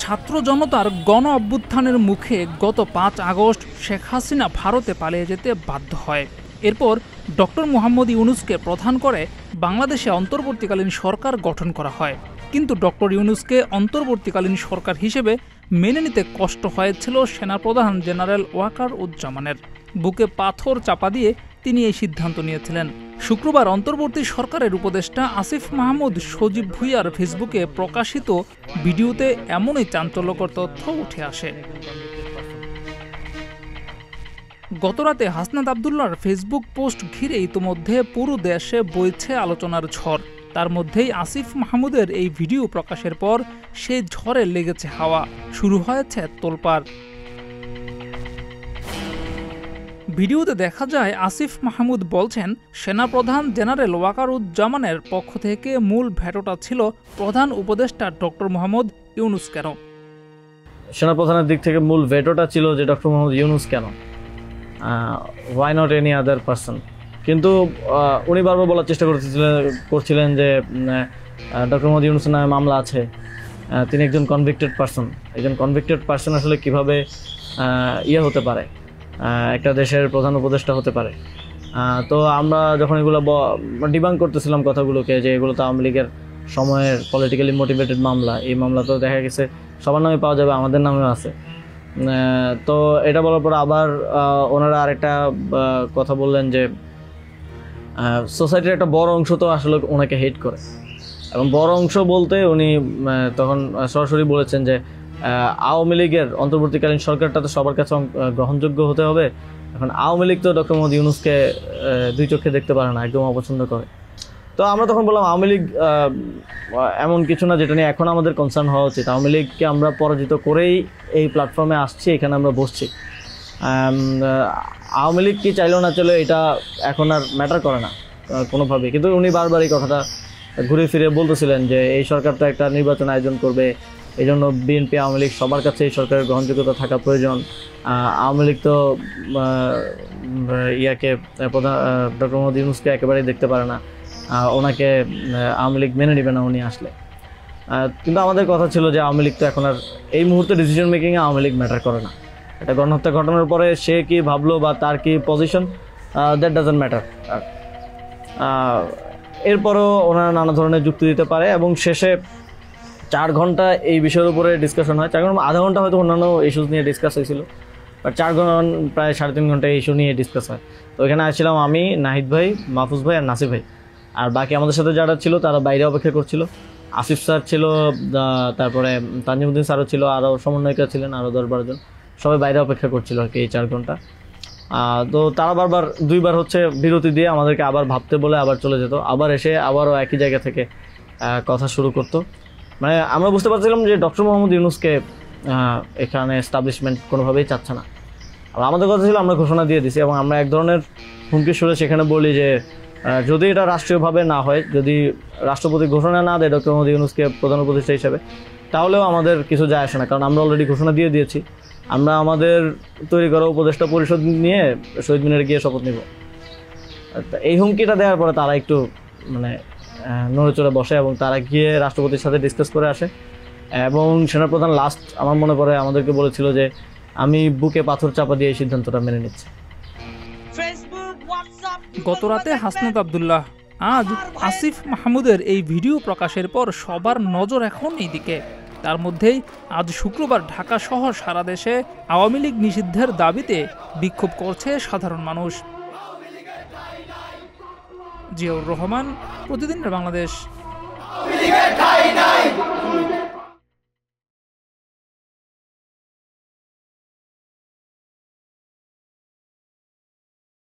ছাত্র জনতার গণ অভ্যুত্থানের মুখে গত ৫ আগস্ট শেখ হাসিনা ভারতে পালিয়ে যেতে বাধ্য হয়। এরপর ডক্টর মোহাম্মদ ইউনূসকে প্রধান করে বাংলাদেশে অন্তর্বর্তীকালীন সরকার গঠন করা হয়। কিন্তু ডক্টর ইউনূসকে অন্তর্বর্তীকালীন সরকার হিসেবে মেনে নিতে কষ্ট হয়েছিল সেনাপ্রধান জেনারেল ওয়াকারুজ্জামানের। বুকে পাথর চাপা দিয়ে তিনি এই সিদ্ধান্ত নিয়েছিলেন। শুক্রবার অন্তর্বর্তী সরকারের উপদেষ্টা আসিফ মাহমুদ সজীব ভুঁইয়ার ফেসবুকে প্রকাশিত ভিডিওতে এমনই চাঞ্চল্যকর তথ্য উঠে আসে। গতরাতে হাসনাত আবদুল্লাহর ফেসবুক পোস্ট ঘিরে ইতোমধ্যে পুরো দেশে বইছে আলোচনার ঝড়। তার মধ্যেই আসিফ মাহমুদের এই ভিডিও প্রকাশের পর সেই ঝড়ে লেগেছে হাওয়া, শুরু হয়েছে তোলপাড়। ভিডিওতে দেখা যায় আসিফ মাহমুদ বলছেন, সেনাপ্রধান জেনারেল ওয়াকারুজ্জামানের পক্ষ থেকে মূল ভেটোটা ছিল প্রধান উপদেষ্টা ডক্টর মোহাম্মদ ইউনূস কেন। সেনাপ্রধানের দিক থেকে মূল ভেটোটা ছিল যে ডক্টর মোহাম্মদ ইউনূস কেন, why not any other person. কিন্তু উনি বারবার বলার চেষ্টা করছিলেন যে ডক্টর মোহাম্মদ ইউনূসের নামে মামলা আছে, তিনি একজন কনভিক্টেড পারসন। একজন কনভিক্টেড পারসন আসলে কীভাবে হতে পারে, একটা দেশের প্রধান উপদেষ্টা হতে পারে। তো আমরা যখন এগুলো ডিবাঙ্ক করতেছিলাম কথাগুলোকে, যে এগুলো তো আওয়ামী লীগের সময়ের পলিটিক্যালি মোটিভেটেড মামলা, এই মামলা তো দেখা গেছে সবার নামে পাওয়া যাবে, আমাদের নামেও আছে। তো এটা বলার পর আবার ওনারা আরেকটা কথা বললেন যে সোসাইটির একটা বড় অংশ তো আসলে ওনাকে হেট করে, এবং বড় অংশ বলতে উনি তখন সরাসরি বলেছেন যে আওয়ামী লীগের অন্তর্বর্তীকালীন সরকারটা তো সবার কাছে গ্রহণযোগ্য হতে হবে। এখন আওয়ামী লীগ তো ডক্টর মোহাম্মদ ইউনূসকে দুই চোখে দেখতে পারে না, একদম অপছন্দ করে। তো আমরা তখন বললাম আওয়ামী লীগ এমন কিছু না যেটা নিয়ে এখন আমাদের কনসার্ন হওয়া উচিত। আওয়ামী লীগকে আমরা পরাজিত করেই এই প্ল্যাটফর্মে আসছি, এখানে আমরা বসছি। আওয়ামী লীগ কি চাইলেও না চলে এটা এখন আর ম্যাটার করে না কোনোভাবেই। কিন্তু উনি বারবার এই কথাটা ঘুরে ফিরে বলতেছিলেন যে এই সরকার তো একটা নির্বাচন আয়োজন করবে, এই জন্য বিএনপি আওয়ামী লীগ সবার কাছে এই সরকারের গ্রহণযোগ্যতা থাকা প্রয়োজন। আওয়ামী লীগ তো প্রধান ডক্টর মোহাম্মদ ইউনূসকে একেবারেই দেখতে পারে না, ওনাকে আওয়ামী লীগ মেনে নেবে না উনি আসলে। কিন্তু আমাদের কথা ছিল যে আওয়ামী লীগ তো এখন আর এই মুহূর্তে ডিসিশন মেকিংয়ে আওয়ামী লীগ ম্যাটার করে না। এটা গণহত্যা ঘটনার পরে সে কি ভাবলো বা তার কি পজিশন, দ্যাট ডাজন্ট ম্যাটার। এরপরও ওনারা নানা ধরনের যুক্তি দিতে পারে, এবং শেষে 4 ঘন্টা এই বিষয়ের উপরে ডিসকাশন হয়। 4 ঘন্টা, আধা ঘন্টা হয়তো অন্যান্য ইস্যুস নিয়ে ডিসকাস হয়েছিল, বাট 4 ঘন্টা প্রায় 3.5 ঘন্টা ইস্যু নিয়ে ডিসকাস হয়। তো এখানে আসছিলাম আমি, নাহিদ ভাই, মাহফুজ ভাই আর নাসির ভাই, আর বাকি আমাদের সাথে যারা ছিল তারা বাইরে অপেক্ষা করছিল। আসিফ স্যার ছিল, তারপরে তানজিমুদ্দিন স্যারও ছিল, আরও সমন্বয়িকা ছিলেন আরও 10-12 জন, সবাই বাইরে অপেক্ষা করছিল আর কি এই 4 ঘন্টা। তো তারা বারবার 2বার হচ্ছে বিরতি দিয়ে আমাদেরকে আবার ভাবতে বলে আবার চলে যেত, আবার এসে আবারও একই জায়গা থেকে কথা শুরু করতো। মানে আমরা বুঝতে পারছিলাম যে ডক্টর মোহাম্মদ ইউনূসকে এখানে এস্টাবলিশমেন্ট কোনোভাবেই চাচ্ছে না। আর আমাদের কথা ছিল আমরা ঘোষণা দিয়ে দিছি, এবং আমরা এক ধরনের হুমকি সুরে সেখানে বলি যে যদি এটা রাষ্ট্রীয়ভাবে না হয়, যদি রাষ্ট্রপতি ঘোষণা না দেয় ডক্টর মোহাম্মদ ইউনূসকে প্রধান উপদেষ্টা হিসেবে, তাহলেও আমাদের কিছু যায় আসে না, কারণ আমরা অলরেডি ঘোষণা দিয়ে দিয়েছি। আমরা আমাদের তৈরি করা উপদেষ্টা পরিষদ নিয়ে শহীদ মিনারে গিয়ে শপথ নিব। এই হুমকিটা দেওয়ার পরে তারা একটু মানে নড়ে চড়ে বসে, এবং তারা গিয়ে রাষ্ট্রপতির সাথে ডিসকাস করে আসে। এবং সেনাপ্রধান লাস্ট আমার মনে পড়ে আমাদেরকে বলেছিল যে আমি বুকে পাথর চাপা দিয়ে এই সিদ্ধান্তটা মেনে নিচ্ছি। গতরাতে হাসনাত আবদুল্লাহ, আজ আসিফ মাহমুদের এই ভিডিও প্রকাশের পর সবার নজর এখন এইদিকে। তার মধ্যেই আজ শুক্রবার ঢাকা সহ সারা দেশে আওয়ামী লীগ নিষিদ্ধের দাবিতে বিক্ষোভ করছে সাধারণ মানুষ। জিয়াউর রহমান, প্রতিদিনের বাংলাদেশ।